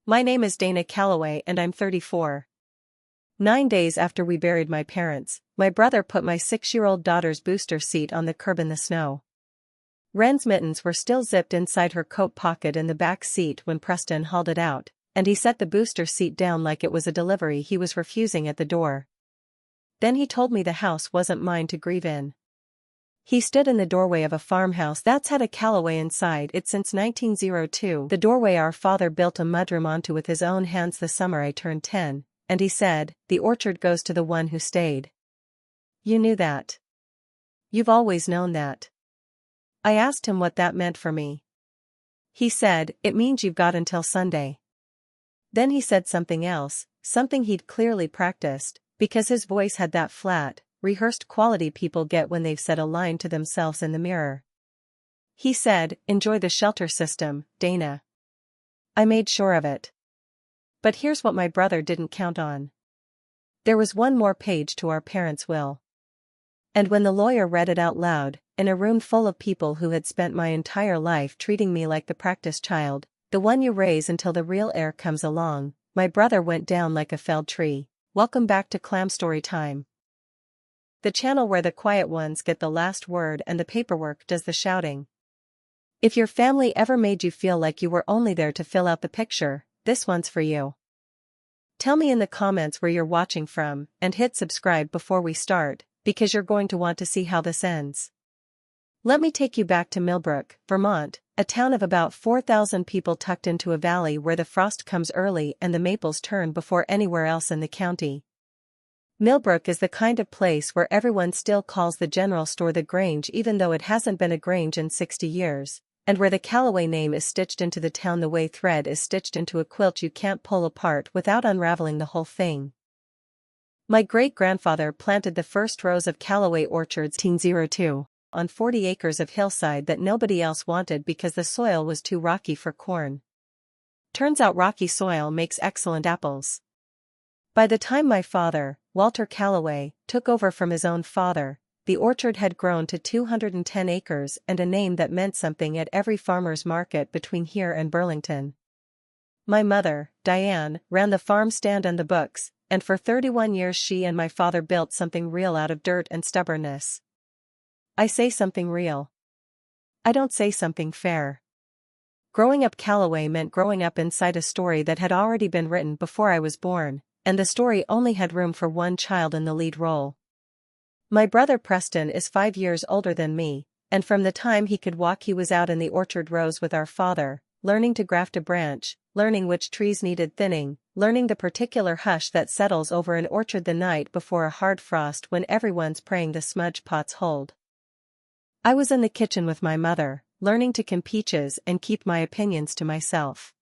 My name is Dana Calloway and I'm 34. 9 days after we buried my parents, my brother put my 6-year-old daughter's booster seat on the curb in the snow. Wren's mittens were still zipped inside her coat pocket in the back seat when Preston hauled it out, and he set the booster seat down like it was a delivery he was refusing at the door. Then he told me the house wasn't mine to grieve in. He stood in the doorway of a farmhouse that's had a Calloway inside it since 1902, the doorway our father built a mudroom onto with his own hands the summer I turned 10, and he said, "The orchard goes to the one who stayed." You knew that. You've always known that. I asked him what that meant for me. He said, "It means you've got until Sunday." Then he said something else, something he'd clearly practiced, because his voice had that flat, rehearsed quality people get when they've said a line to themselves in the mirror. He said, "Enjoy the shelter system, Dana." I made sure of it. But here's what my brother didn't count on. There was one more page to our parents' will. And when the lawyer read it out loud, in a room full of people who had spent my entire life treating me like the practice child, the one you raise until the real heir comes along, my brother went down like a felled tree. Welcome back to Clam Story Time. The channel where the quiet ones get the last word and the paperwork does the shouting. If your family ever made you feel like you were only there to fill out the picture, this one's for you. Tell me in the comments where you're watching from, and hit subscribe before we start, because you're going to want to see how this ends. Let me take you back to Millbrook, Vermont, a town of about 4,000 people tucked into a valley where the frost comes early and the maples turn before anywhere else in the county. Millbrook is the kind of place where everyone still calls the general store the Grange even though it hasn't been a Grange in 60 years, and where the Calloway name is stitched into the town the way thread is stitched into a quilt you can't pull apart without unraveling the whole thing. My great-grandfather planted the first rows of Calloway orchards in 1802 on 40 acres of hillside that nobody else wanted because the soil was too rocky for corn. Turns out rocky soil makes excellent apples. By the time my father, Walter Calloway, took over from his own father, the orchard had grown to 210 acres and a name that meant something at every farmer's market between here and Burlington. My mother, Diane, ran the farm stand and the books, and for 31 years she and my father built something real out of dirt and stubbornness. I say something real. I don't say something fair. Growing up Calloway meant growing up inside a story that had already been written before I was born, and the story only had room for one child in the lead role. My brother Preston is 5 years older than me, and from the time he could walk he was out in the orchard rows with our father, learning to graft a branch, learning which trees needed thinning, learning the particular hush that settles over an orchard the night before a hard frost when everyone's praying the smudge pots hold. I was in the kitchen with my mother, learning to skim peaches and keep my opinions to myself.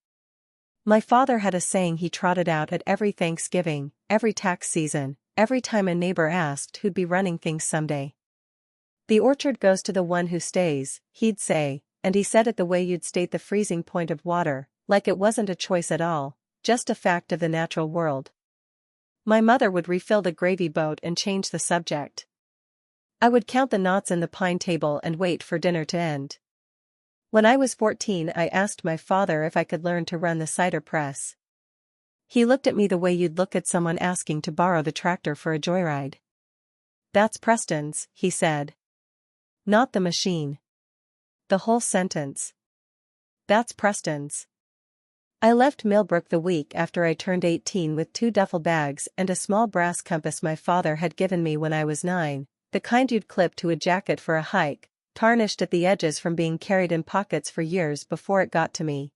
My father had a saying he trotted out at every Thanksgiving, every tax season, every time a neighbor asked who'd be running things someday. "The orchard goes to the one who stays," he'd say, and he said it the way you'd state the freezing point of water, like it wasn't a choice at all, just a fact of the natural world. My mother would refill the gravy boat and change the subject. I would count the knots in the pine table and wait for dinner to end. When I was 14 I asked my father if I could learn to run the cider press. He looked at me the way you'd look at someone asking to borrow the tractor for a joyride. "That's Preston's," he said. Not the machine. The whole sentence. "That's Preston's." I left Millbrook the week after I turned 18 with 2 duffel bags and a small brass compass my father had given me when I was 9, the kind you'd clip to a jacket for a hike, tarnished at the edges from being carried in pockets for years before it got to me.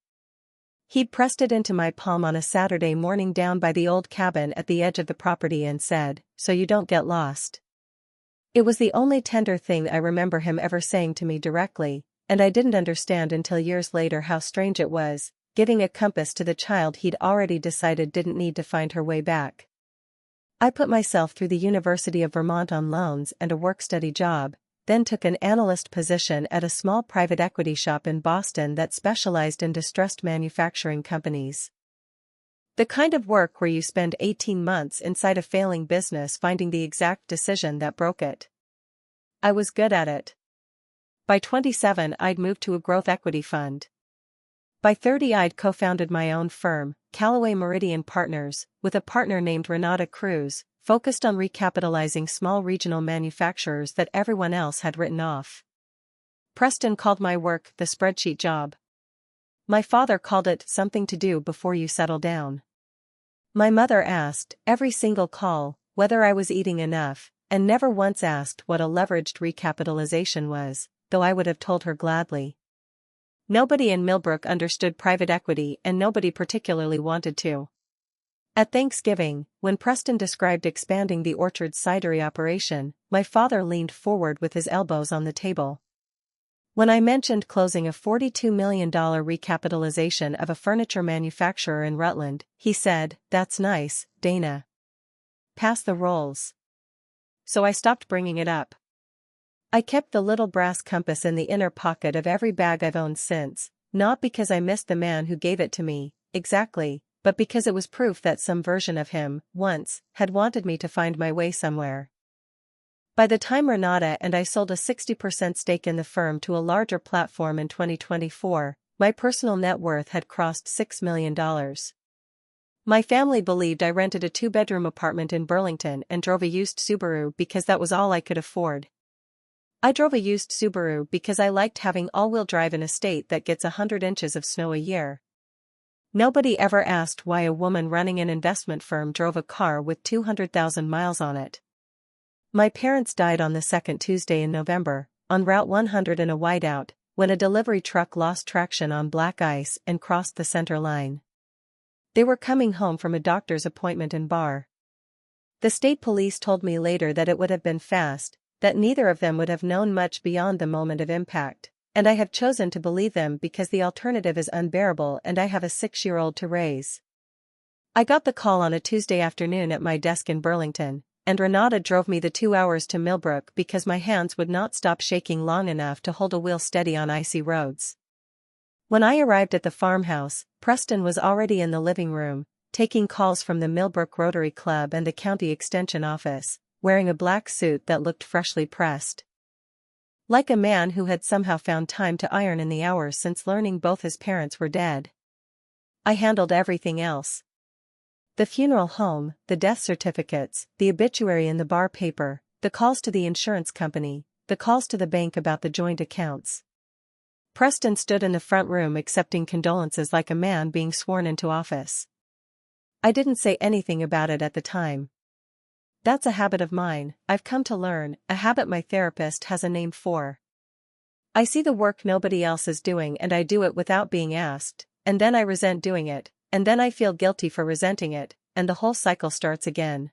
He'd pressed it into my palm on a Saturday morning down by the old cabin at the edge of the property and said, "So you don't get lost." It was the only tender thing I remember him ever saying to me directly, and I didn't understand until years later how strange it was, giving a compass to the child he'd already decided didn't need to find her way back. I put myself through the University of Vermont on loans and a work-study job, then took an analyst position at a small private equity shop in Boston that specialized in distressed manufacturing companies. The kind of work where you spend 18 months inside a failing business finding the exact decision that broke it. I was good at it. By 27 I'd moved to a growth equity fund. By 30 I'd co-founded my own firm, Calloway Meridian Partners, with a partner named Renata Cruz, focused on recapitalizing small regional manufacturers that everyone else had written off. Preston called my work the spreadsheet job. My father called it something to do before you settle down. My mother asked, every single call, whether I was eating enough, and never once asked what a leveraged recapitalization was, though I would have told her gladly. Nobody in Millbrook understood private equity and nobody particularly wanted to. At Thanksgiving, when Preston described expanding the orchard cidery operation, my father leaned forward with his elbows on the table. When I mentioned closing a $42 million recapitalization of a furniture manufacturer in Rutland, he said, "That's nice, Dana. Pass the rolls." So I stopped bringing it up. I kept the little brass compass in the inner pocket of every bag I've owned since, not because I missed the man who gave it to me, exactly, but because it was proof that some version of him, once, had wanted me to find my way somewhere. By the time Renata and I sold a 60% stake in the firm to a larger platform in 2024, my personal net worth had crossed $6 million. My family believed I rented a 2-bedroom apartment in Burlington and drove a used Subaru because that was all I could afford. I drove a used Subaru because I liked having all-wheel drive in a state that gets 100 inches of snow a year. Nobody ever asked why a woman running an investment firm drove a car with 200,000 miles on it. My parents died on the second Tuesday in November, on Route 100 in a whiteout, when a delivery truck lost traction on black ice and crossed the center line. They were coming home from a doctor's appointment in Barr. The state police told me later that it would have been fast, that neither of them would have known much beyond the moment of impact, and I have chosen to believe them because the alternative is unbearable and I have a 6-year-old to raise. I got the call on a Tuesday afternoon at my desk in Burlington, and Renata drove me the 2 hours to Millbrook because my hands would not stop shaking long enough to hold a wheel steady on icy roads. When I arrived at the farmhouse, Preston was already in the living room, taking calls from the Millbrook Rotary Club and the county extension office, wearing a black suit that looked freshly pressed. Like a man who had somehow found time to iron in the hours since learning both his parents were dead. I handled everything else. The funeral home, the death certificates, the obituary in the bar paper, the calls to the insurance company, the calls to the bank about the joint accounts. Preston stood in the front room accepting condolences like a man being sworn into office. I didn't say anything about it at the time. That's a habit of mine, I've come to learn, a habit my therapist has a name for. I see the work nobody else is doing and I do it without being asked, and then I resent doing it. And then I feel guilty for resenting it, and the whole cycle starts again.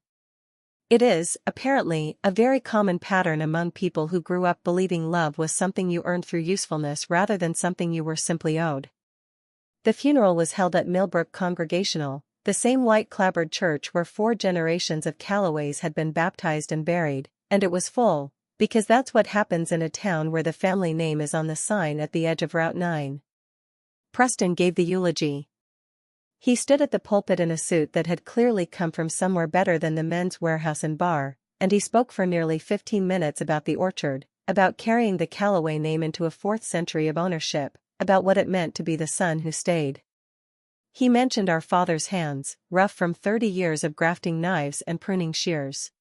It is, apparently, a very common pattern among people who grew up believing love was something you earned through usefulness rather than something you were simply owed. The funeral was held at Millbrook Congregational, the same white-clapboard church where 4 generations of Calloways had been baptized and buried, and it was full, because that's what happens in a town where the family name is on the sign at the edge of Route 9. Preston gave the eulogy. He stood at the pulpit in a suit that had clearly come from somewhere better than the Men's Warehouse and Bar, and he spoke for nearly 15 minutes about the orchard, about carrying the Calloway name into a 4th century of ownership, about what it meant to be the son who stayed. He mentioned our father's hands, rough from 30 years of grafting knives and pruning shears.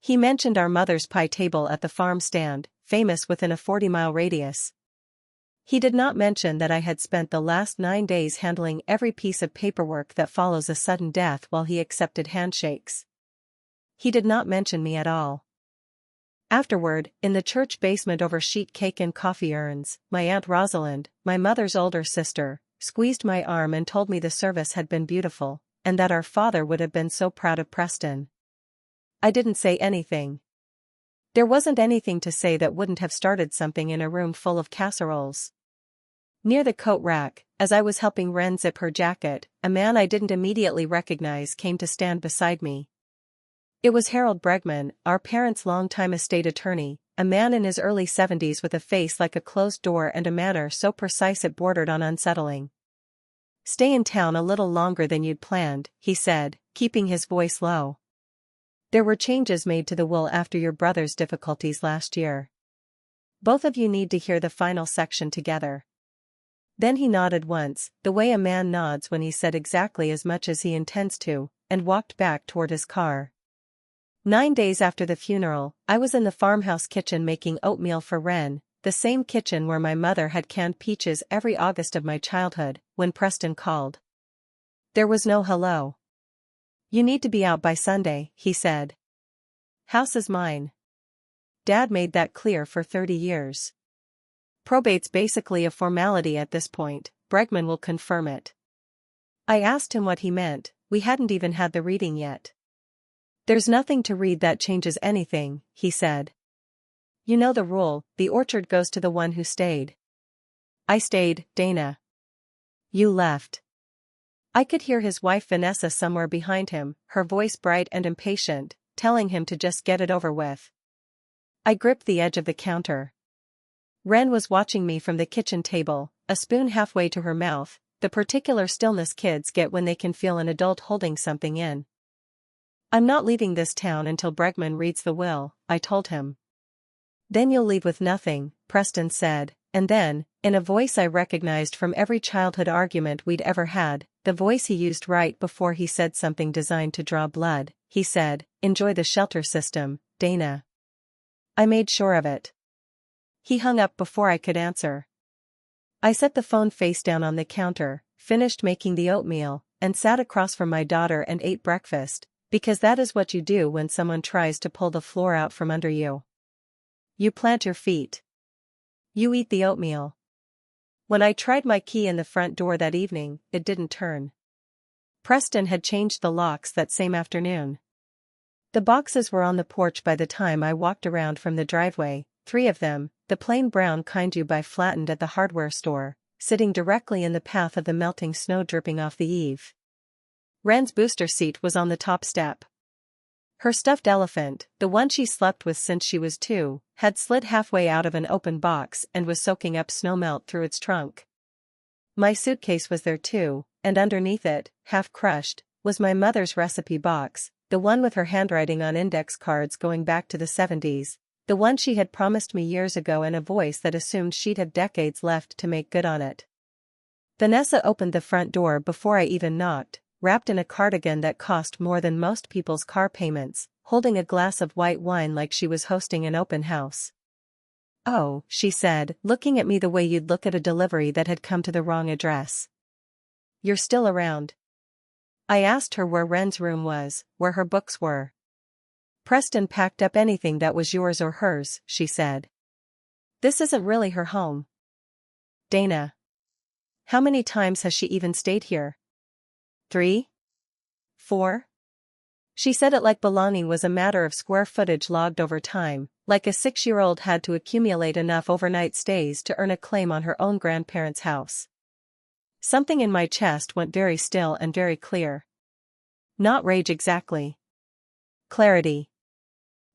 He mentioned our mother's pie table at the farm stand, famous within a 40-mile radius. He did not mention that I had spent the last 9 days handling every piece of paperwork that follows a sudden death while he accepted handshakes. He did not mention me at all. Afterward, in the church basement over sheet cake and coffee urns, my Aunt Rosalind, my mother's older sister, squeezed my arm and told me the service had been beautiful, and that our father would have been so proud of Preston. I didn't say anything. There wasn't anything to say that wouldn't have started something in a room full of casseroles. Near the coat rack, as I was helping Wren zip her jacket, a man I didn't immediately recognize came to stand beside me. It was Harold Bregman, our parents' longtime estate attorney, a man in his early 70s with a face like a closed door and a manner so precise it bordered on unsettling. "Stay in town a little longer than you'd planned," he said, keeping his voice low. "There were changes made to the will after your brother's difficulties last year. Both of you need to hear the final section together. Then he nodded once, the way a man nods when he's said exactly as much as he intends to, and walked back toward his car. 9 days after the funeral, I was in the farmhouse kitchen making oatmeal for Wren, the same kitchen where my mother had canned peaches every August of my childhood, when Preston called. There was no hello. "You need to be out by Sunday," he said. "House is mine. Dad made that clear for 30 years. Probate's basically a formality at this point, Bregman will confirm it." I asked him what he meant. We hadn't even had the reading yet. "There's nothing to read that changes anything," he said. "You know the rule, the orchard goes to the one who stayed." "I stayed, Dana. You left." I could hear his wife Vanessa somewhere behind him, her voice bright and impatient, telling him to just get it over with. I gripped the edge of the counter. Wren was watching me from the kitchen table, a spoon halfway to her mouth, the particular stillness kids get when they can feel an adult holding something in. "I'm not leaving this town until Bregman reads the will," I told him. "Then you'll leave with nothing," Preston said, and then, in a voice I recognized from every childhood argument we'd ever had, the voice he used right before he said something designed to draw blood, he said, "Enjoy the shelter system, Dana." I made sure of it. He hung up before I could answer. I set the phone face down on the counter, finished making the oatmeal, and sat across from my daughter and ate breakfast, because that is what you do when someone tries to pull the floor out from under you. You plant your feet. You eat the oatmeal. When I tried my key in the front door that evening, it didn't turn. Preston had changed the locks that same afternoon. The boxes were on the porch by the time I walked around from the driveway, 3 of them, the plain brown kind you buy flattened at the hardware store, sitting directly in the path of the melting snow dripping off the eave. Wren's booster seat was on the top step. Her stuffed elephant, the one she slept with since she was 2, had slid halfway out of an open box and was soaking up snowmelt through its trunk. My suitcase was there too, and underneath it, half crushed, was my mother's recipe box, the one with her handwriting on index cards going back to the 70s, the one she had promised me years ago in a voice that assumed she'd have decades left to make good on it. Vanessa opened the front door before I even knocked, wrapped in a cardigan that cost more than most people's car payments, holding a glass of white wine like she was hosting an open house. "Oh," she said, looking at me the way you'd look at a delivery that had come to the wrong address. "You're still around?" I asked her where Wren's room was, where her books were. "Preston packed up anything that was yours or hers," she said. "This isn't really her home." "Dana. How many times has she even stayed here? 3? 4? She said it like belonging was a matter of square footage logged over time, like a 6-year-old had to accumulate enough overnight stays to earn a claim on her own grandparents' house. Something in my chest went very still and very clear. Not rage exactly. Clarity.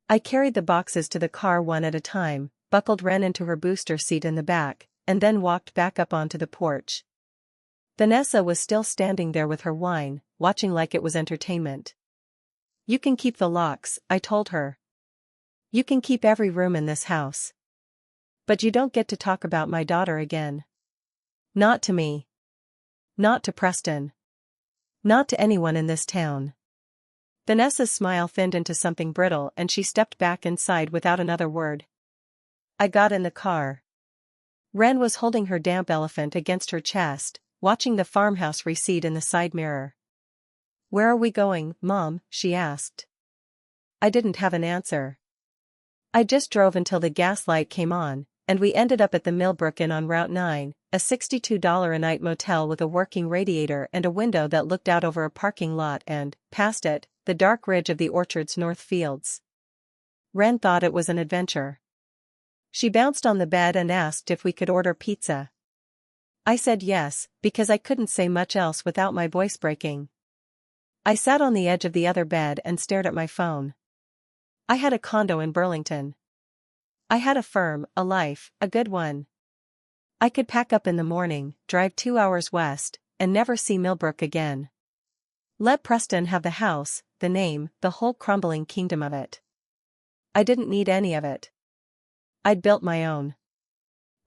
I carried the boxes to the car one at a time, buckled Wren into her booster seat in the back, and then walked back up onto the porch. Vanessa was still standing there with her wine, watching like it was entertainment. "You can keep the locks," I told her. "You can keep every room in this house. But you don't get to talk about my daughter again. Not to me. Not to Preston. Not to anyone in this town." Vanessa's smile thinned into something brittle and she stepped back inside without another word. I got in the car. Wren was holding her damp elephant against her chest, watching the farmhouse recede in the side mirror. "Where are we going, Mom?" she asked. I didn't have an answer. I just drove until the gas light came on, and we ended up at the Millbrook Inn on Route 9, a $62 a night motel with a working radiator and a window that looked out over a parking lot and, past it, the dark ridge of the orchard's north fields. Wren thought it was an adventure. She bounced on the bed and asked if we could order pizza. I said yes, because I couldn't say much else without my voice breaking. I sat on the edge of the other bed and stared at my phone. I had a condo in Burlington. I had a firm, a life, a good one. I could pack up in the morning, drive 2 hours west, and never see Millbrook again. Let Preston have the house, the name, the whole crumbling kingdom of it. I didn't need any of it. I'd built my own.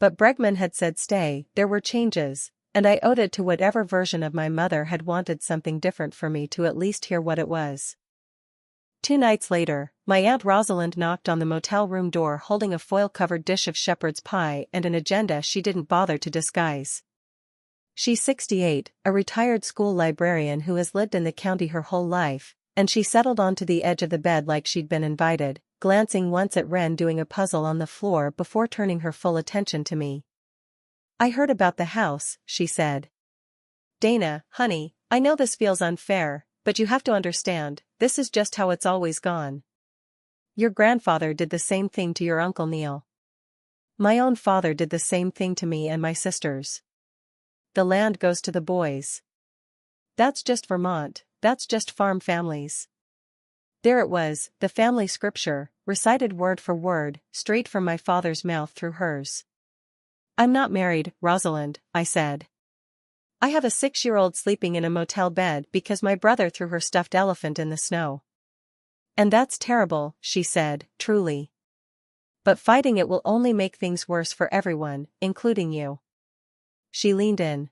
But Bregman had said stay, there were changes, and I owed it to whatever version of my mother had wanted something different for me to at least hear what it was. 2 nights later, my Aunt Rosalind knocked on the motel room door holding a foil-covered dish of shepherd's pie and an agenda she didn't bother to disguise. She's 68, a retired school librarian who has lived in the county her whole life, and she settled onto the edge of the bed like she'd been invited, glancing once at Wren doing a puzzle on the floor before turning her full attention to me. "I heard about the house," she said. "Dana, honey, I know this feels unfair, but you have to understand, this is just how it's always gone. Your grandfather did the same thing to your Uncle Neil. My own father did the same thing to me and my sisters. The land goes to the boys. That's just Vermont, that's just farm families." There it was, the family scripture, recited word for word, straight from my father's mouth through hers. "I'm not married, Rosalind," I said. "I have a 6-year-old sleeping in a motel bed because my brother threw her stuffed elephant in the snow." "And that's terrible," she said, truly. "But fighting it will only make things worse for everyone, including you." She leaned in.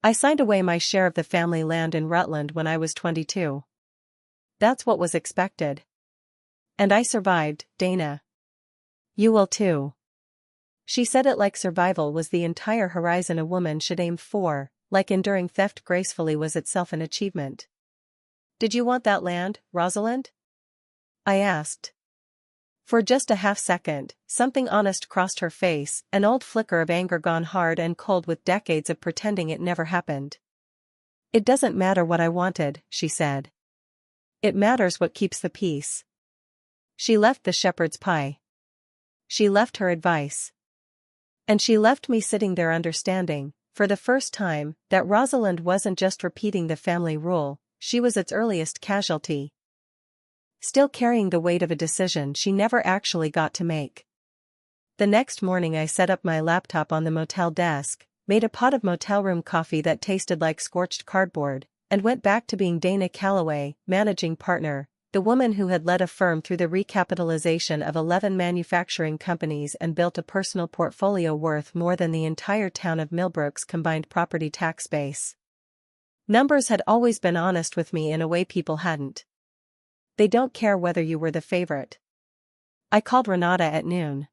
"I signed away my share of the family land in Rutland when I was 22. That's what was expected. And I survived, Dana. You will too." She said it like survival was the entire horizon a woman should aim for, like enduring theft gracefully was itself an achievement. "Did you want that land, Rosalind?" I asked. For just a half-second, something honest crossed her face, an old flicker of anger gone hard and cold with decades of pretending it never happened. "It doesn't matter what I wanted," she said. "It matters what keeps the peace." She left the shepherd's pie. She left her advice. And she left me sitting there understanding, for the first time, that Rosalind wasn't just repeating the family rule, she was its earliest casualty. Still carrying the weight of a decision she never actually got to make. The next morning I set up my laptop on the motel desk, made a pot of motel room coffee that tasted like scorched cardboard, and went back to being Dana Calloway, managing partner, the woman who had led a firm through the recapitalization of 11 manufacturing companies and built a personal portfolio worth more than the entire town of Millbrook's combined property tax base. Numbers had always been honest with me in a way people hadn't. They don't care whether you were the favorite. I called Renata at noon.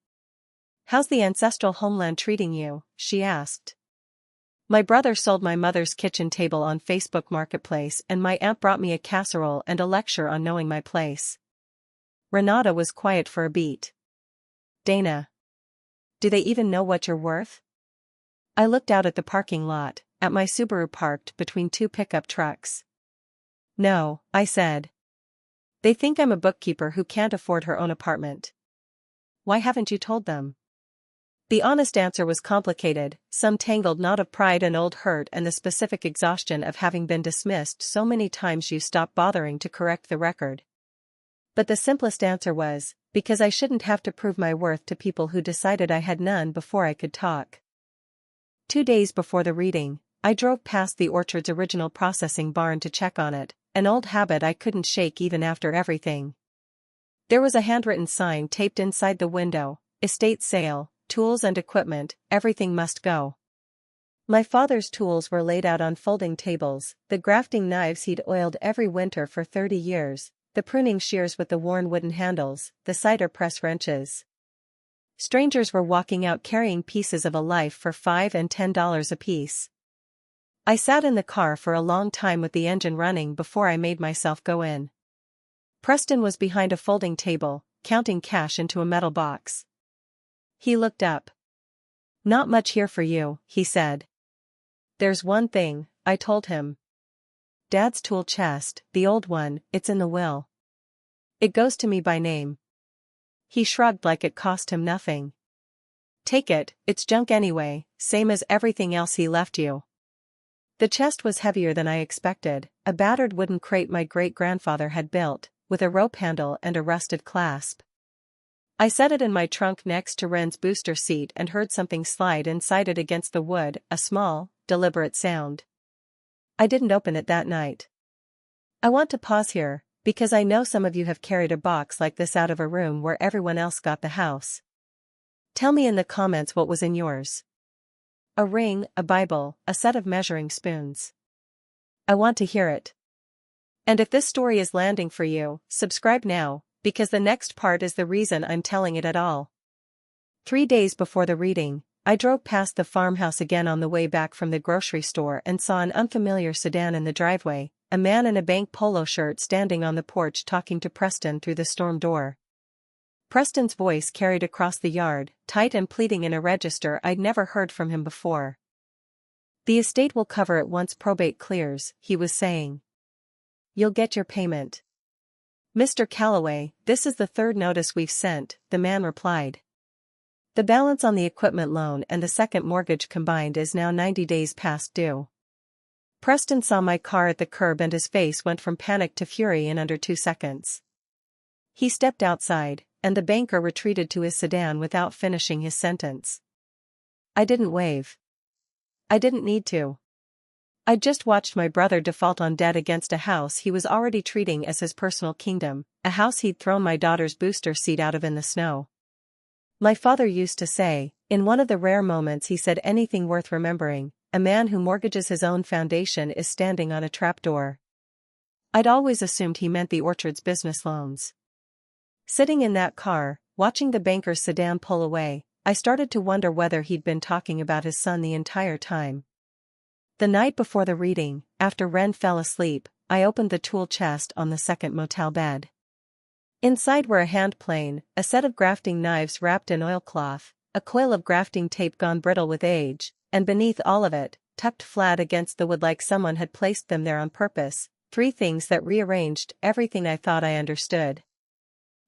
"How's the ancestral homeland treating you?" she asked. "My brother sold my mother's kitchen table on Facebook Marketplace and my aunt brought me a casserole and a lecture on knowing my place." Renata was quiet for a beat. "Dana. Do they even know what you're worth?" I looked out at the parking lot, at my Subaru parked between 2 pickup trucks. "No," I said. "They think I'm a bookkeeper who can't afford her own apartment." "Why haven't you told them?" The honest answer was complicated, some tangled knot of pride and old hurt and the specific exhaustion of having been dismissed so many times you stop bothering to correct the record. But the simplest answer was, because I shouldn't have to prove my worth to people who decided I had none before I could talk. 2 days before the reading, I drove past the orchard's original processing barn to check on it, an old habit I couldn't shake even after everything. There was a handwritten sign taped inside the window, "Estate sale, tools and equipment, everything must go." My father's tools were laid out on folding tables, the grafting knives he'd oiled every winter for 30 years, the pruning shears with the worn wooden handles, the cider press wrenches. Strangers were walking out carrying pieces of a life for $5 and $10 apiece. I sat in the car for a long time with the engine running before I made myself go in. Preston was behind a folding table, counting cash into a metal box. He looked up. "Not much here for you," he said. "There's one thing," I told him. "Dad's tool chest, the old one, it's in the will. It goes to me by name." He shrugged like it cost him nothing. "Take it, it's junk anyway, same as everything else he left you." The chest was heavier than I expected, a battered wooden crate my great-grandfather had built, with a rope handle and a rusted clasp. I set it in my trunk next to Wren's booster seat and heard something slide inside it against the wood, a small, deliberate sound. I didn't open it that night. I want to pause here, because I know some of you have carried a box like this out of a room where everyone else got the house. Tell me in the comments what was in yours. A ring, a Bible, a set of measuring spoons. I want to hear it. And if this story is landing for you, subscribe now, because the next part is the reason I'm telling it at all. 3 days before the reading, I drove past the farmhouse again on the way back from the grocery store and saw an unfamiliar sedan in the driveway, a man in a bank polo shirt standing on the porch talking to Preston through the storm door. Preston's voice carried across the yard, tight and pleading in a register I'd never heard from him before. The estate will cover it once probate clears, he was saying. You'll get your payment. Mr. Calloway, this is the third notice we've sent, the man replied. The balance on the equipment loan and the second mortgage combined is now 90 days past due. Preston saw my car at the curb and his face went from panic to fury in under 2 seconds. He stepped outside, and the banker retreated to his sedan without finishing his sentence. I didn't wave. I didn't need to. I'd just watched my brother default on debt against a house he was already treating as his personal kingdom, a house he'd thrown my daughter's booster seat out of in the snow. My father used to say, in one of the rare moments he said anything worth remembering, a man who mortgages his own foundation is standing on a trapdoor. I'd always assumed he meant the orchard's business loans. Sitting in that car, watching the banker's sedan pull away, I started to wonder whether he'd been talking about his son the entire time. The night before the reading, after Ren fell asleep, I opened the tool chest on the second motel bed. Inside were a hand plane, a set of grafting knives wrapped in oilcloth, a coil of grafting tape gone brittle with age, and beneath all of it, tucked flat against the wood like someone had placed them there on purpose, 3 things that rearranged everything I thought I understood.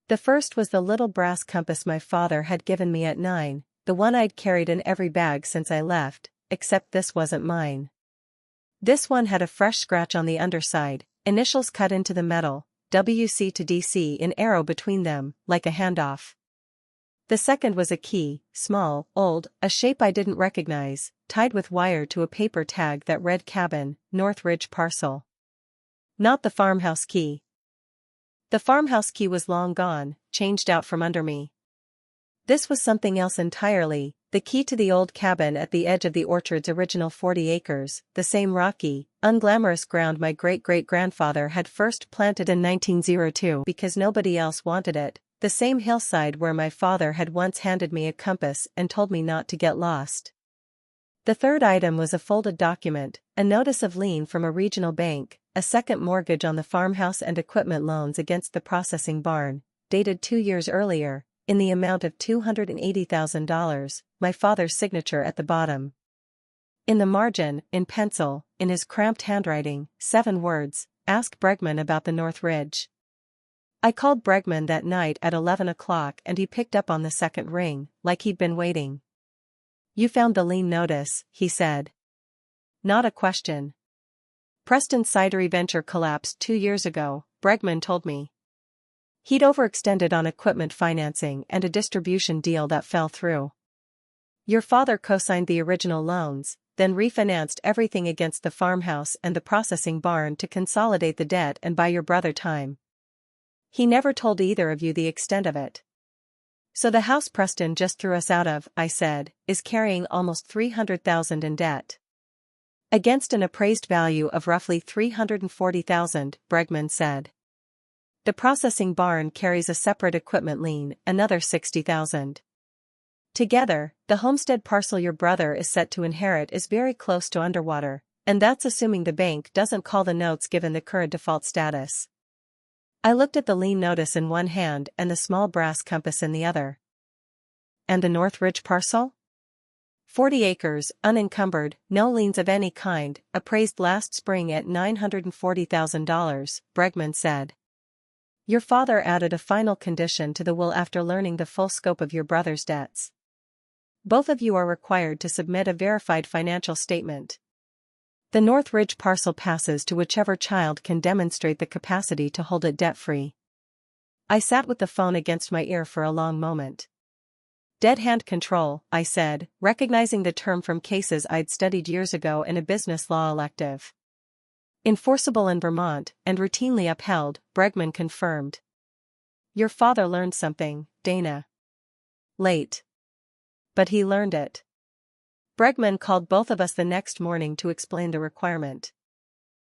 The first was the little brass compass my father had given me at 9, the one I'd carried in every bag since I left, except this wasn't mine. This one had a fresh scratch on the underside, initials cut into the metal, WC to DC in arrow between them, like a handoff. The second was a key, small, old, a shape I didn't recognize, tied with wire to a paper tag that read Cabin, North Ridge Parcel. Not the farmhouse key. The farmhouse key was long gone, changed out from under me. This was something else entirely, the key to the old cabin at the edge of the orchard's original 40 acres, the same rocky, unglamorous ground my great-great-grandfather had first planted in 1902 because nobody else wanted it, the same hillside where my father had once handed me a compass and told me not to get lost. The third item was a folded document, a notice of lien from a regional bank, a second mortgage on the farmhouse and equipment loans against the processing barn, dated 2 years earlier, in the amount of $280,000, my father's signature at the bottom. In the margin, in pencil, in his cramped handwriting, 7 words, ask Bregman about the North Ridge. I called Bregman that night at 11 o'clock and he picked up on the second ring, like he'd been waiting. You found the lien notice, he said. Not a question. Preston's cidery venture collapsed 2 years ago, Bregman told me. He'd overextended on equipment financing and a distribution deal that fell through. Your father co-signed the original loans, then refinanced everything against the farmhouse and the processing barn to consolidate the debt and buy your brother time. He never told either of you the extent of it. So the house Preston just threw us out of, I said, is carrying almost $300,000 in debt. Against an appraised value of roughly $340,000, Bregman said. The processing barn carries a separate equipment lien, another $60,000. Together, the homestead parcel your brother is set to inherit is very close to underwater, and that's assuming the bank doesn't call the notes given the current default status. I looked at the lien notice in one hand and the small brass compass in the other. And the North Ridge parcel? 40 acres, unencumbered, no liens of any kind, appraised last spring at $940,000, Bregman said. Your father added a final condition to the will after learning the full scope of your brother's debts. Both of you are required to submit a verified financial statement. The North Ridge parcel passes to whichever child can demonstrate the capacity to hold it debt-free. I sat with the phone against my ear for a long moment. Dead hand control, I said, recognizing the term from cases I'd studied years ago in a business law elective. Enforceable in Vermont, and routinely upheld, Bregman confirmed. Your father learned something, Dana. Late. but he learned it. Bregman called both of us the next morning to explain the requirement.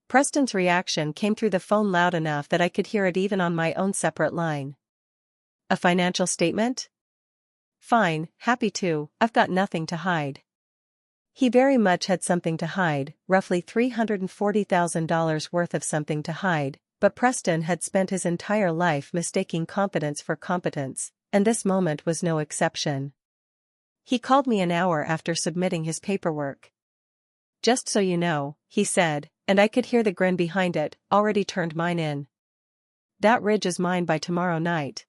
Preston's reaction came through the phone loud enough that I could hear it even on my own separate line. A financial statement? Fine, happy to, I've got nothing to hide. He very much had something to hide, roughly $340,000 worth of something to hide, but Preston had spent his entire life mistaking confidence for competence, and this moment was no exception. He called me an hour after submitting his paperwork. Just so you know, he said, and I could hear the grin behind it, already turned mine in. That ridge is mine by tomorrow night.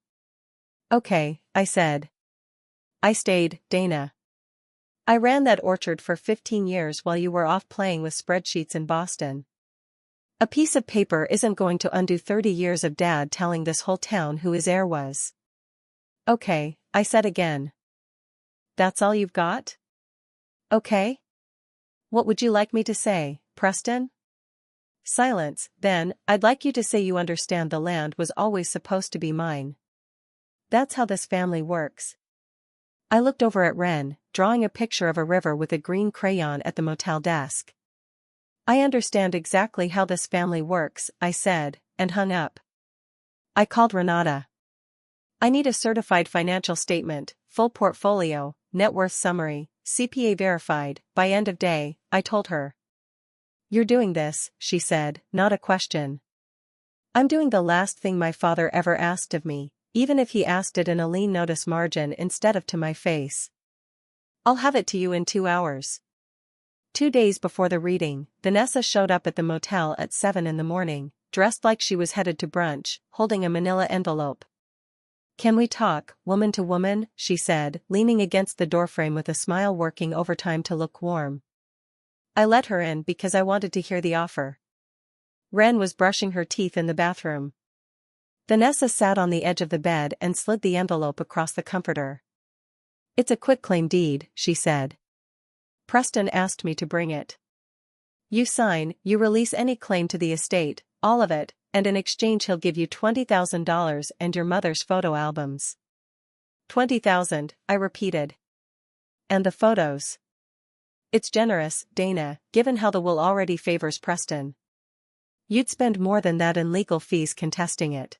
Okay, I said. I stayed, Dana. I ran that orchard for 15 years while you were off playing with spreadsheets in Boston. A piece of paper isn't going to undo 30 years of Dad telling this whole town who his heir was. Okay, I said again. That's all you've got? Okay. What would you like me to say, Preston? Silence. Then, I'd like you to say you understand the land was always supposed to be mine. That's how this family works. I looked over at Wren, drawing a picture of a river with a green crayon at the motel desk. I understand exactly how this family works, I said, and hung up. I called Renata. I need a certified financial statement, full portfolio, net worth summary, CPA verified, by end of day, I told her. You're doing this, she said, not a question. I'm doing the last thing my father ever asked of me, even if he asked it in a lean notice margin instead of to my face. I'll have it to you in 2 hours. 2 days before the reading, Vanessa showed up at the motel at 7 in the morning, dressed like she was headed to brunch, holding a manila envelope. Can we talk, woman to woman, she said, leaning against the doorframe with a smile working overtime to look warm. I let her in because I wanted to hear the offer. Wren was brushing her teeth in the bathroom. Vanessa sat on the edge of the bed and slid the envelope across the comforter. It's a quitclaim deed, she said. Preston asked me to bring it. You sign, you release any claim to the estate, all of it, and in exchange he'll give you $20,000 and your mother's photo albums. 20,000, I repeated. And the photos. It's generous, Dana, given how the will already favors Preston. You'd spend more than that in legal fees contesting it.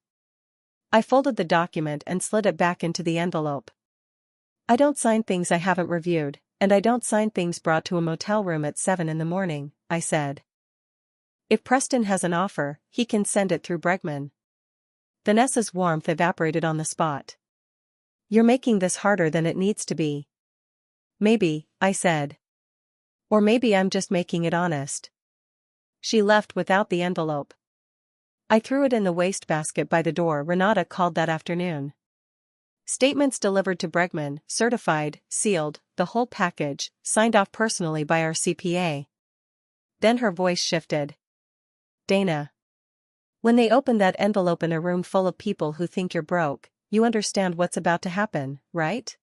I folded the document and slid it back into the envelope. I don't sign things I haven't reviewed, and I don't sign things brought to a motel room at 7 in the morning, I said. If Preston has an offer, he can send it through Bregman. Vanessa's warmth evaporated on the spot. You're making this harder than it needs to be. Maybe, I said. Or maybe I'm just making it honest. She left without the envelope. I threw it in the wastebasket by the door Renata called that afternoon. Statements delivered to Bregman, certified, sealed, the whole package, signed off personally by our CPA. Then her voice shifted. Dana. When they open that envelope in a room full of people who think you're broke, you understand what's about to happen, right?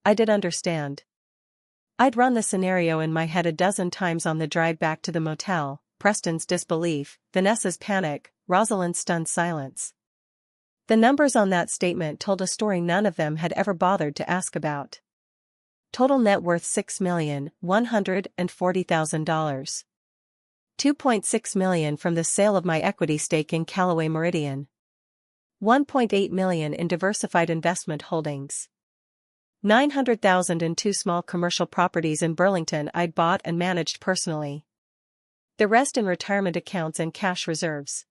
I did understand. I'd run the scenario in my head a dozen times on the drive back to the motel, Preston's disbelief, Vanessa's panic, Rosalind's stunned silence. The numbers on that statement told a story none of them had ever bothered to ask about. Total net worth $6,140,000. $2.6 million from the sale of my equity stake in Calloway Meridian. $1.8 million in diversified investment holdings. $900,000 in 2 small commercial properties in Burlington I'd bought and managed personally. The rest in retirement accounts and cash reserves.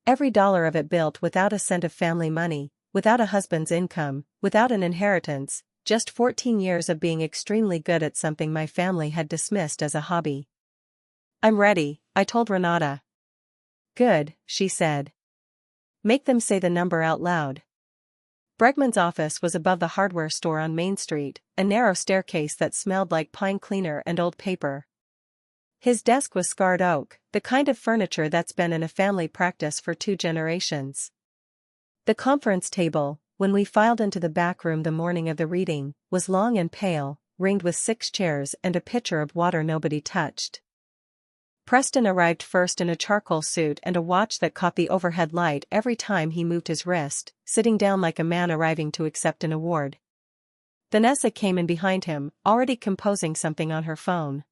Every dollar of it built without a cent of family money, without a husband's income, without an inheritance, just 14 years of being extremely good at something my family had dismissed as a hobby. I'm ready, I told Renata. Good, she said. Make them say the number out loud. Bregman's office was above the hardware store on Main Street, a narrow staircase that smelled like pine cleaner and old paper. His desk was scarred oak, the kind of furniture that's been in a family practice for 2 generations. The conference table, when we filed into the back room the morning of the reading, was long and pale, ringed with 6 chairs and a pitcher of water nobody touched. Preston arrived first in a charcoal suit and a watch that caught the overhead light every time he moved his wrist, sitting down like a man arriving to accept an award. Vanessa came in behind him, already composing something on her phone.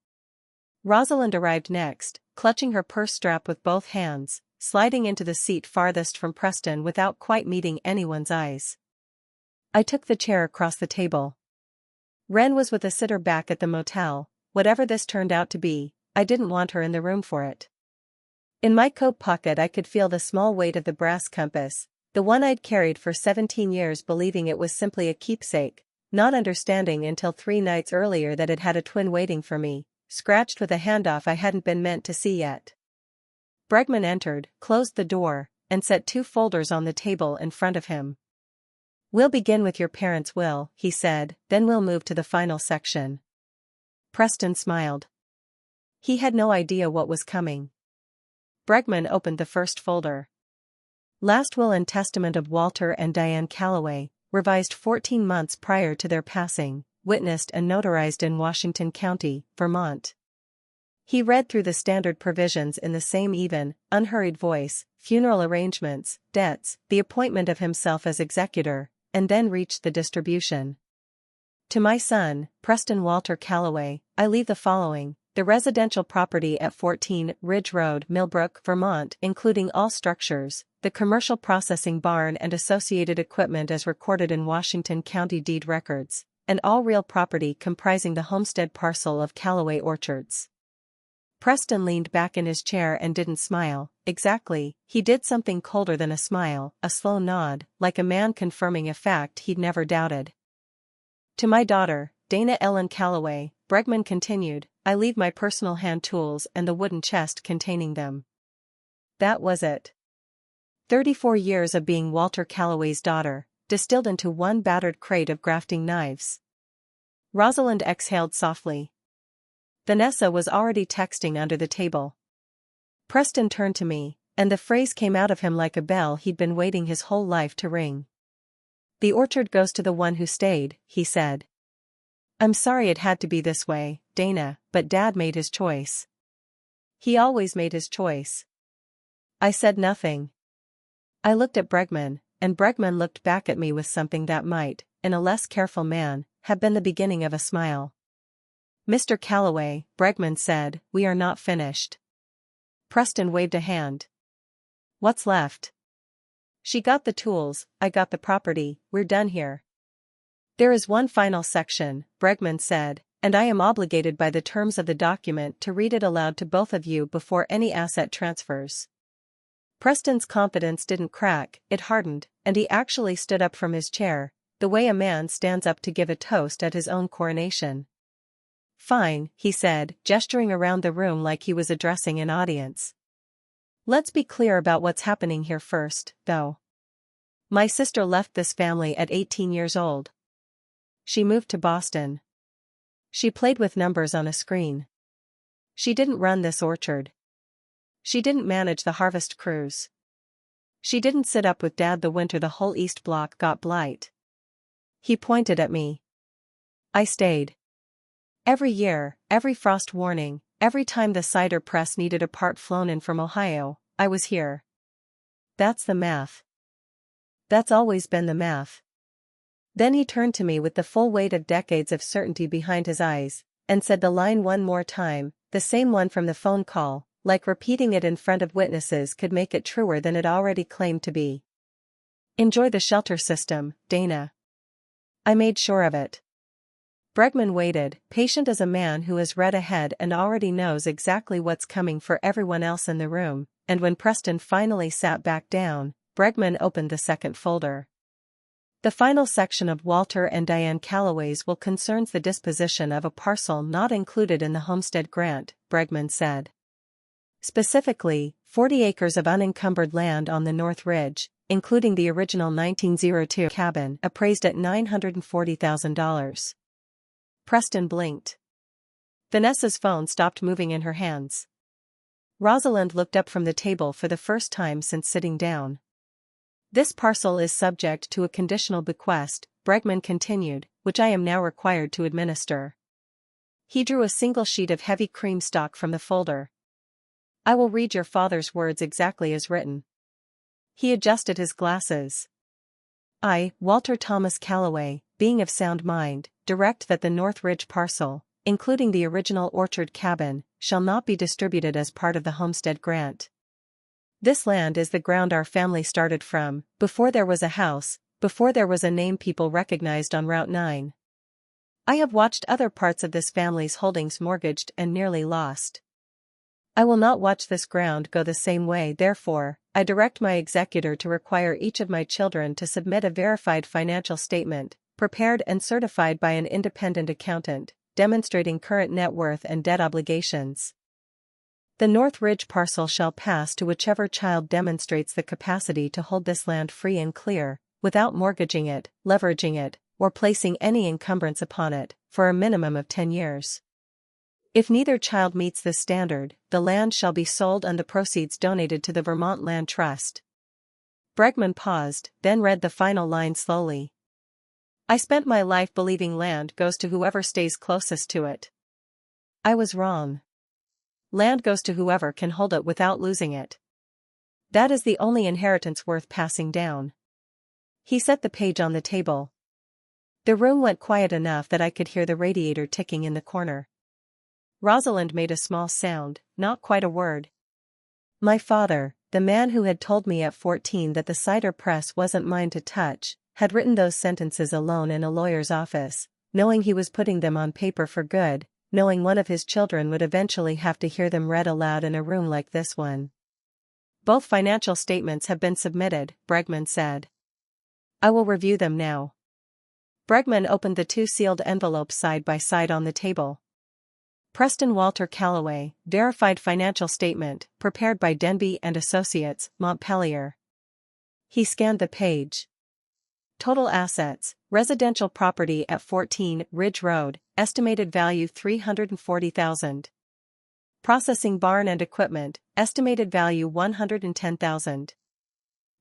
Rosalind arrived next, clutching her purse strap with both hands, sliding into the seat farthest from Preston without quite meeting anyone's eyes. I took the chair across the table. Wren was with a sitter back at the motel. Whatever this turned out to be, I didn't want her in the room for it. In my coat pocket I could feel the small weight of the brass compass, the one I'd carried for 17 years, believing it was simply a keepsake, not understanding until 3 nights earlier that it had a twin waiting for me, scratched with a handoff I hadn't been meant to see yet. Bregman entered, closed the door, and set 2 folders on the table in front of him. "We'll begin with your parents' will," he said, "then we'll move to the final section." Preston smiled. He had no idea what was coming. Bregman opened the first folder. Last will and testament of Walter and Diane Calloway, revised 14 months prior to their passing, witnessed and notarized in Washington County, Vermont. He read through the standard provisions in the same even, unhurried voice: funeral arrangements, debts, the appointment of himself as executor, and then reached the distribution. "To my son, Preston Walter Calloway, I leave the following: the residential property at 14 Ridge Road, Millbrook, Vermont, including all structures, the commercial processing barn and associated equipment as recorded in Washington County deed records, and all real property comprising the homestead parcel of Calloway Orchards." Preston leaned back in his chair and didn't smile. Exactly, he did something colder than a smile, a slow nod, like a man confirming a fact he'd never doubted. "To my daughter, Dana Ellen Calloway," Bregman continued, "I leave my personal hand tools and the wooden chest containing them." That was it. 34 years of being Walter Calloway's daughter, distilled into one battered crate of grafting knives. Rosalind exhaled softly. Vanessa was already texting under the table. Preston turned to me, and the phrase came out of him like a bell he'd been waiting his whole life to ring. "The orchard goes to the one who stayed," he said. "I'm sorry it had to be this way, Dana, but Dad made his choice." "He always made his choice." I said nothing. I looked at Bregman, and Bregman looked back at me with something that might, in a less careful man, have been the beginning of a smile. "Mr. Calloway," Bregman said, "we are not finished." Preston waved a hand. "What's left?" "She got the tools, I got the property, we're done here." "There is one final section," Bregman said, "and I am obligated by the terms of the document to read it aloud to both of you before any asset transfers." Preston's confidence didn't crack, it hardened, and he actually stood up from his chair, the way a man stands up to give a toast at his own coronation. "Fine," he said, gesturing around the room like he was addressing an audience. "Let's be clear about what's happening here first, though. My sister left this family at 18 years old. She moved to Boston. She played with numbers on a screen. She didn't run this orchard. She didn't manage the harvest crews. She didn't sit up with Dad the winter the whole East Block got blight." He pointed at me. "I stayed. Every year, every frost warning, every time the cider press needed a part flown in from Ohio, I was here. That's the math. That's always been the math." Then he turned to me with the full weight of decades of certainty behind his eyes, and said the line one more time, the same one from the phone call, like repeating it in front of witnesses could make it truer than it already claimed to be. "Enjoy the shelter system, Dana. I made sure of it." Bregman waited, patient as a man who has read ahead and already knows exactly what's coming for everyone else in the room, and when Preston finally sat back down, Bregman opened the second folder. "The final section of Walter and Diane Calloway's will concerns the disposition of a parcel not included in the homestead grant," Bregman said. "Specifically, 40 acres of unencumbered land on the North Ridge, including the original 1902 cabin appraised at $940,000. Preston blinked. Vanessa's phone stopped moving in her hands. Rosalind looked up from the table for the first time since sitting down. "This parcel is subject to a conditional bequest," Bregman continued, "which I am now required to administer." He drew a single sheet of heavy cream stock from the folder. "I will read your father's words exactly as written." He adjusted his glasses. "I, Walter Thomas Calloway, being of sound mind, direct that the North Ridge parcel, including the original orchard cabin, shall not be distributed as part of the homestead grant. This land is the ground our family started from, before there was a house, before there was a name people recognized on Route 9. I have watched other parts of this family's holdings mortgaged and nearly lost. I will not watch this ground go the same way. Therefore, I direct my executor to require each of my children to submit a verified financial statement, prepared and certified by an independent accountant, demonstrating current net worth and debt obligations. The North Ridge parcel shall pass to whichever child demonstrates the capacity to hold this land free and clear, without mortgaging it, leveraging it, or placing any encumbrance upon it, for a minimum of 10 years. If neither child meets this standard, the land shall be sold and the proceeds donated to the Vermont Land Trust. Bregman paused, then read the final line slowly. I spent my life believing land goes to whoever stays closest to it. I was wrong. Land goes to whoever can hold it without losing it. That is the only inheritance worth passing down. He set the page on the table. The room went quiet enough that I could hear the radiator ticking in the corner. Rosalind made a small sound, not quite a word. My father, the man who had told me at 14 that the cider press wasn't mine to touch, had written those sentences alone in a lawyer's office, knowing he was putting them on paper for good, knowing one of his children would eventually have to hear them read aloud in a room like this one. Both financial statements have been submitted, Bregman said. I will review them now. Bregman opened the 2 sealed envelopes side by side on the table. Preston Walter Calloway, verified financial statement, prepared by Denby and Associates, Montpelier. He scanned the page. Total assets, residential property at 14 Ridge Road, estimated value $340,000. Processing barn and equipment, estimated value $110,000.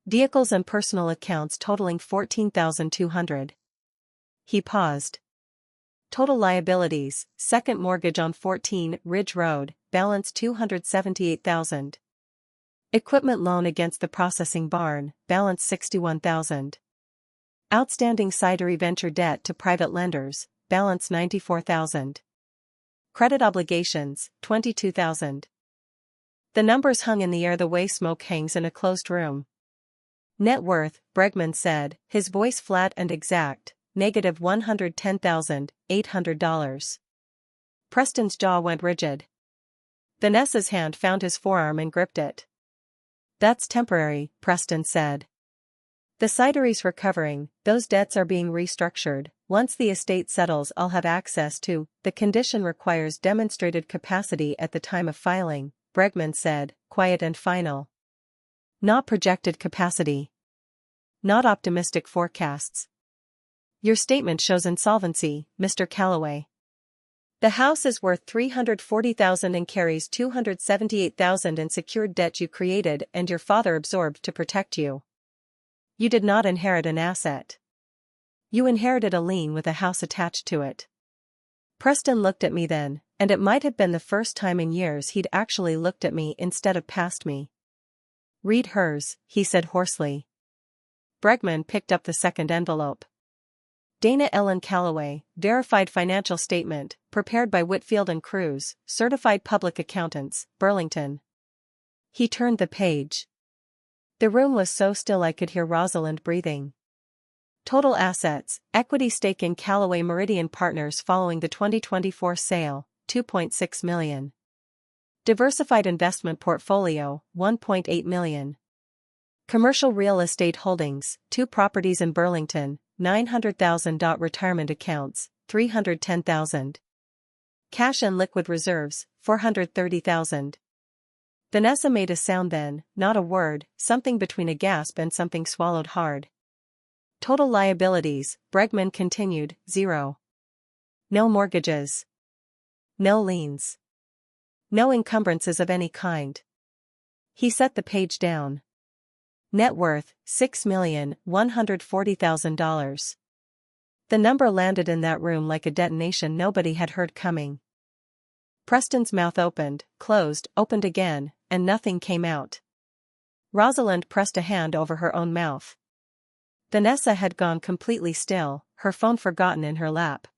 Vehicles and personal accounts totaling $14,200. He paused. Total liabilities, second mortgage on 14 Ridge Road, balance $278,000. Equipment loan against the processing barn, balance $61,000. Outstanding cidery venture debt to private lenders, balance $94,000. Credit obligations, $22,000. The numbers hung in the air the way smoke hangs in a closed room. Net worth, Bregman said, his voice flat and exact, negative $110,800. Preston's jaw went rigid. Vanessa's hand found his forearm and gripped it. That's temporary, Preston said. The cidery's recovering, those debts are being restructured. Once the estate settles, I'll have access to. The condition requires demonstrated capacity at the time of filing, Bregman said, quiet and final. Not projected capacity. Not optimistic forecasts. Your statement shows insolvency, Mr. Calloway. The house is worth $340,000 and carries $278,000 in secured debt you created and your father absorbed to protect you. You did not inherit an asset. You inherited a lien with a house attached to it. Preston looked at me then, and it might have been the first time in years he'd actually looked at me instead of past me. Read hers, he said hoarsely. Bregman picked up the second envelope. Dana Ellen Calloway, verified financial statement, prepared by Whitfield and Cruz, certified public accountants, Burlington. He turned the page. The room was so still I could hear Rosalind breathing. Total assets, equity stake in Calloway Meridian Partners following the 2024 sale, $2.6 million. Diversified investment portfolio, $1.8 million. Commercial real estate holdings, 2 properties in Burlington, $900,000. Retirement accounts, $310,000. Cash and liquid reserves, $430,000. Vanessa made a sound then, not a word, something between a gasp and something swallowed hard. Total liabilities, Bregman continued, 0. No mortgages. No liens. No encumbrances of any kind. He set the page down. Net worth, $6,140,000. The number landed in that room like a detonation nobody had heard coming. Preston's mouth opened, closed, opened again, and nothing came out. Rosalind pressed a hand over her own mouth. Vanessa had gone completely still, her phone forgotten in her lap.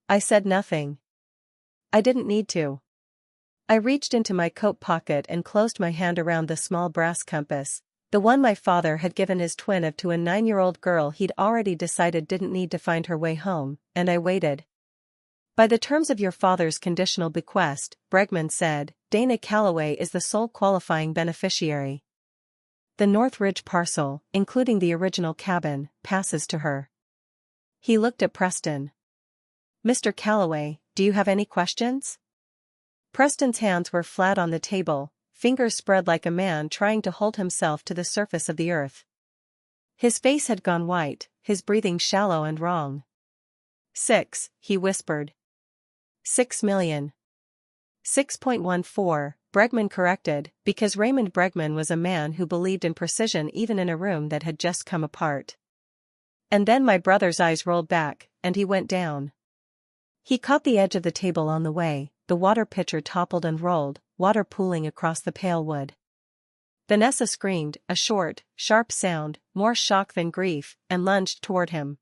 I said nothing. I didn't need to. I reached into my coat pocket and closed my hand around the small brass compass, the one my father had given his twin of to a 9-year-old girl he'd already decided didn't need to find her way home, and I waited. By the terms of your father's conditional bequest, Bregman said, Dana Calloway is the sole qualifying beneficiary. The North Ridge parcel, including the original cabin, passes to her. He looked at Preston. Mr. Calloway, do you have any questions? Preston's hands were flat on the table, fingers spread like a man trying to hold himself to the surface of the earth. His face had gone white, his breathing shallow and wrong. 6, he whispered. 6 million. 6.14, Bregman corrected, because Raymond Bregman was a man who believed in precision even in a room that had just come apart. And then my brother's eyes rolled back, and he went down. He caught the edge of the table on the way, the water pitcher toppled and rolled, water pooling across the pale wood. Vanessa screamed, a short, sharp sound, more shock than grief, and lunged toward him.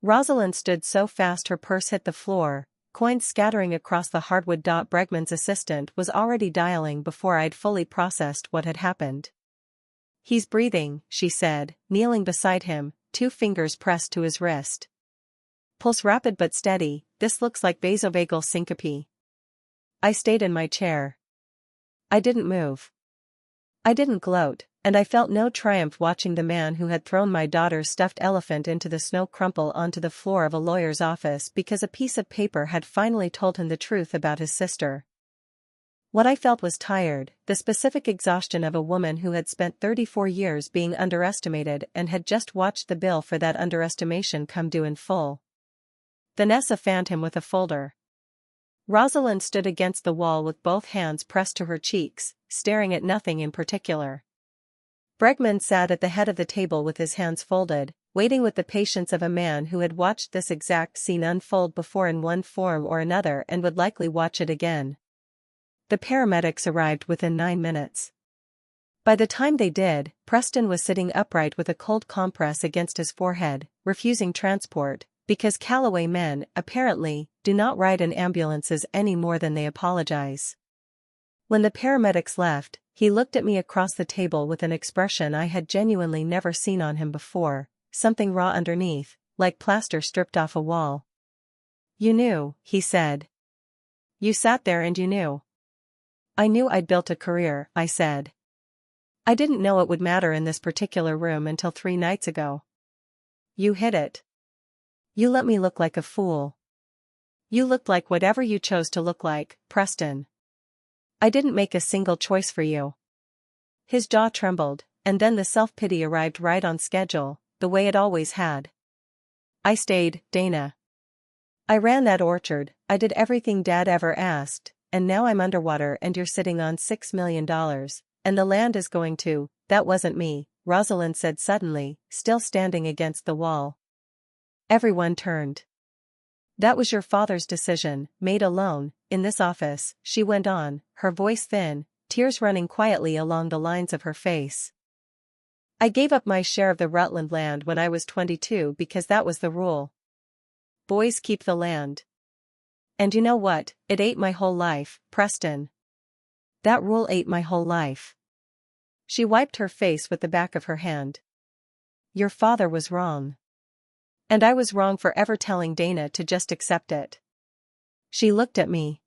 Rosalind stood so fast her purse hit the floor, coins scattering across the hardwood. Bregman's assistant was already dialing before I'd fully processed what had happened. He's breathing, she said, kneeling beside him, 2 fingers pressed to his wrist. Pulse rapid but steady, this looks like vasovagal syncope. I stayed in my chair. I didn't move. I didn't gloat, and I felt no triumph watching the man who had thrown my daughter's stuffed elephant into the snow crumple onto the floor of a lawyer's office because a piece of paper had finally told him the truth about his sister. What I felt was tired, the specific exhaustion of a woman who had spent 34 years being underestimated and had just watched the bill for that underestimation come due in full. Vanessa fanned him with a folder. Rosalind stood against the wall with both hands pressed to her cheeks, staring at nothing in particular. Bregman sat at the head of the table with his hands folded, waiting with the patience of a man who had watched this exact scene unfold before in one form or another and would likely watch it again. The paramedics arrived within 9 minutes. By the time they did, Preston was sitting upright with a cold compress against his forehead, refusing transport, because Calloway men, apparently, do not ride in ambulances any more than they apologize. When the paramedics left, he looked at me across the table with an expression I had genuinely never seen on him before, something raw underneath, like plaster stripped off a wall. You knew, he said. You sat there and you knew. I knew I'd built a career, I said. I didn't know it would matter in this particular room until 3 nights ago. You hid it. You let me look like a fool. You looked like whatever you chose to look like, Preston. I didn't make a single choice for you. His jaw trembled, and then the self-pity arrived right on schedule, the way it always had. I stayed, Dana. I ran that orchard, I did everything Dad ever asked, and now I'm underwater and you're sitting on $6 million, and the land is going to. That wasn't me, Rosalind said suddenly, still standing against the wall. Everyone turned. That was your father's decision, made alone, in this office, she went on, her voice thin, tears running quietly along the lines of her face. I gave up my share of the Rutland land when I was 22 because that was the rule. Boys keep the land. And you know what, it ate my whole life, Preston. That rule ate my whole life. She wiped her face with the back of her hand. Your father was wrong. And I was wrong for ever telling Dana to just accept it. She looked at me.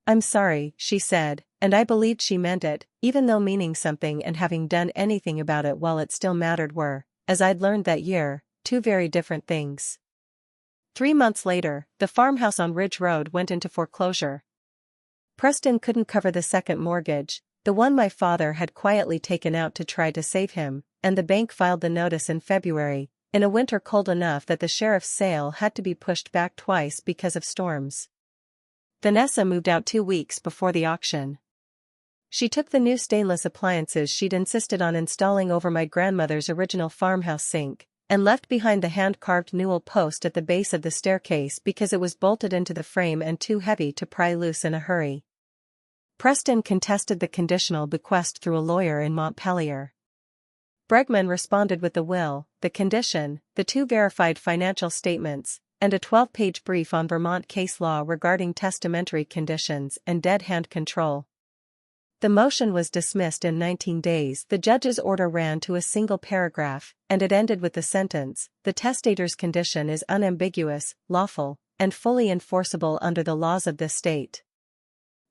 I'm sorry, she said, and I believed she meant it, even though meaning something and having done anything about it while it still mattered were, as I'd learned that year, 2 very different things. 3 months later, the farmhouse on Ridge Road went into foreclosure. Preston couldn't cover the second mortgage, the one my father had quietly taken out to try to save him, and the bank filed the notice in February, in a winter cold enough that the sheriff's sale had to be pushed back twice because of storms. Vanessa moved out 2 weeks before the auction. She took the new stainless appliances she'd insisted on installing over my grandmother's original farmhouse sink, and left behind the hand-carved newel post at the base of the staircase because it was bolted into the frame and too heavy to pry loose in a hurry. Preston contested the conditional bequest through a lawyer in Montpelier. Bregman responded with the will, the condition, the 2 verified financial statements, and a 12-page brief on Vermont case law regarding testamentary conditions and dead hand control. The motion was dismissed in 19 days. The judge's order ran to a single paragraph, and it ended with the sentence, "The testator's condition is unambiguous, lawful, and fully enforceable under the laws of this state."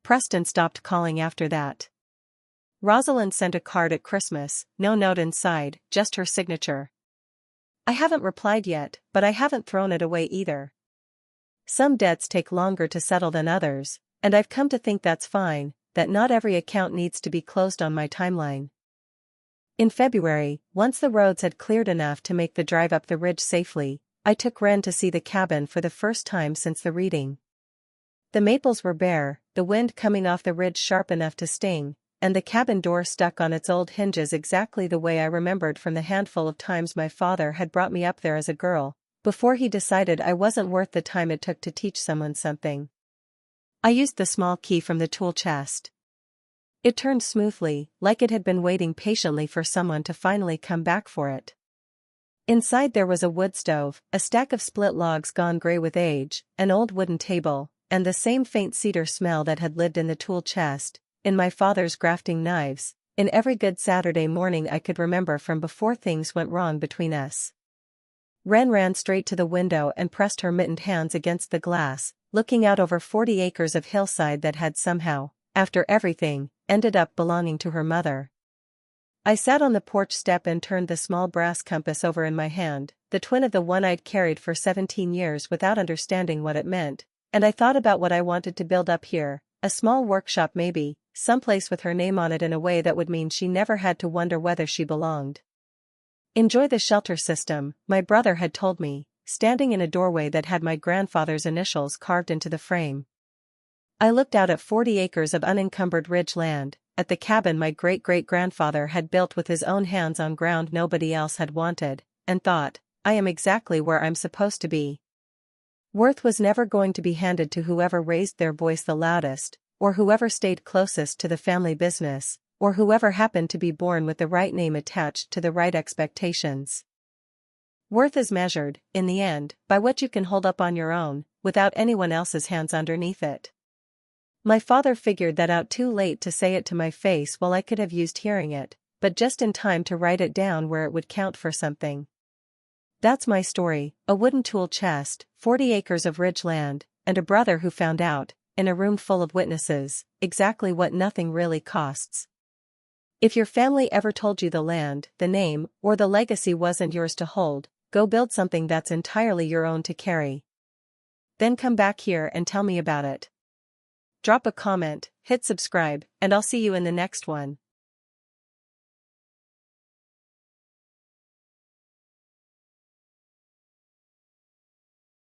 Preston stopped calling after that. Rosalind sent a card at Christmas, no note inside, just her signature. I haven't replied yet, but I haven't thrown it away either. Some debts take longer to settle than others, and I've come to think that's fine, that not every account needs to be closed on my timeline. In February, once the roads had cleared enough to make the drive up the ridge safely, I took Ren to see the cabin for the first time since the reading. The maples were bare, the wind coming off the ridge sharp enough to sting, and the cabin door stuck on its old hinges exactly the way I remembered from the handful of times my father had brought me up there as a girl, before he decided I wasn't worth the time it took to teach someone something. I used the small key from the tool chest. It turned smoothly, like it had been waiting patiently for someone to finally come back for it. Inside there was a wood stove, a stack of split logs gone gray with age, an old wooden table, and the same faint cedar smell that had lived in the tool chest, in my father's grafting knives, in every good Saturday morning I could remember from before things went wrong between us. Ren ran straight to the window and pressed her mittened hands against the glass, looking out over 40 acres of hillside that had somehow, after everything, ended up belonging to her mother. I sat on the porch step and turned the small brass compass over in my hand, the twin of the one I'd carried for 17 years without understanding what it meant, and I thought about what I wanted to build up here, a small workshop maybe, someplace with her name on it in a way that would mean she never had to wonder whether she belonged. Enjoy the shelter system, my brother had told me, standing in a doorway that had my grandfather's initials carved into the frame. I looked out at 40 acres of unencumbered ridge land, at the cabin my great-great-grandfather had built with his own hands on ground nobody else had wanted, and thought, I am exactly where I'm supposed to be. Worth was never going to be handed to whoever raised their voice the loudest, or whoever stayed closest to the family business, or whoever happened to be born with the right name attached to the right expectations. Worth is measured, in the end, by what you can hold up on your own, without anyone else's hands underneath it. My father figured that out too late to say it to my face while I could have used hearing it, but just in time to write it down where it would count for something. That's my story, a wooden tool chest, 40 acres of ridge land, and a brother who found out, in a room full of witnesses, exactly what nothing really costs. If your family ever told you the land, the name, or the legacy wasn't yours to hold, go build something that's entirely your own to carry. Then come back here and tell me about it. Drop a comment, hit subscribe, and I'll see you in the next one.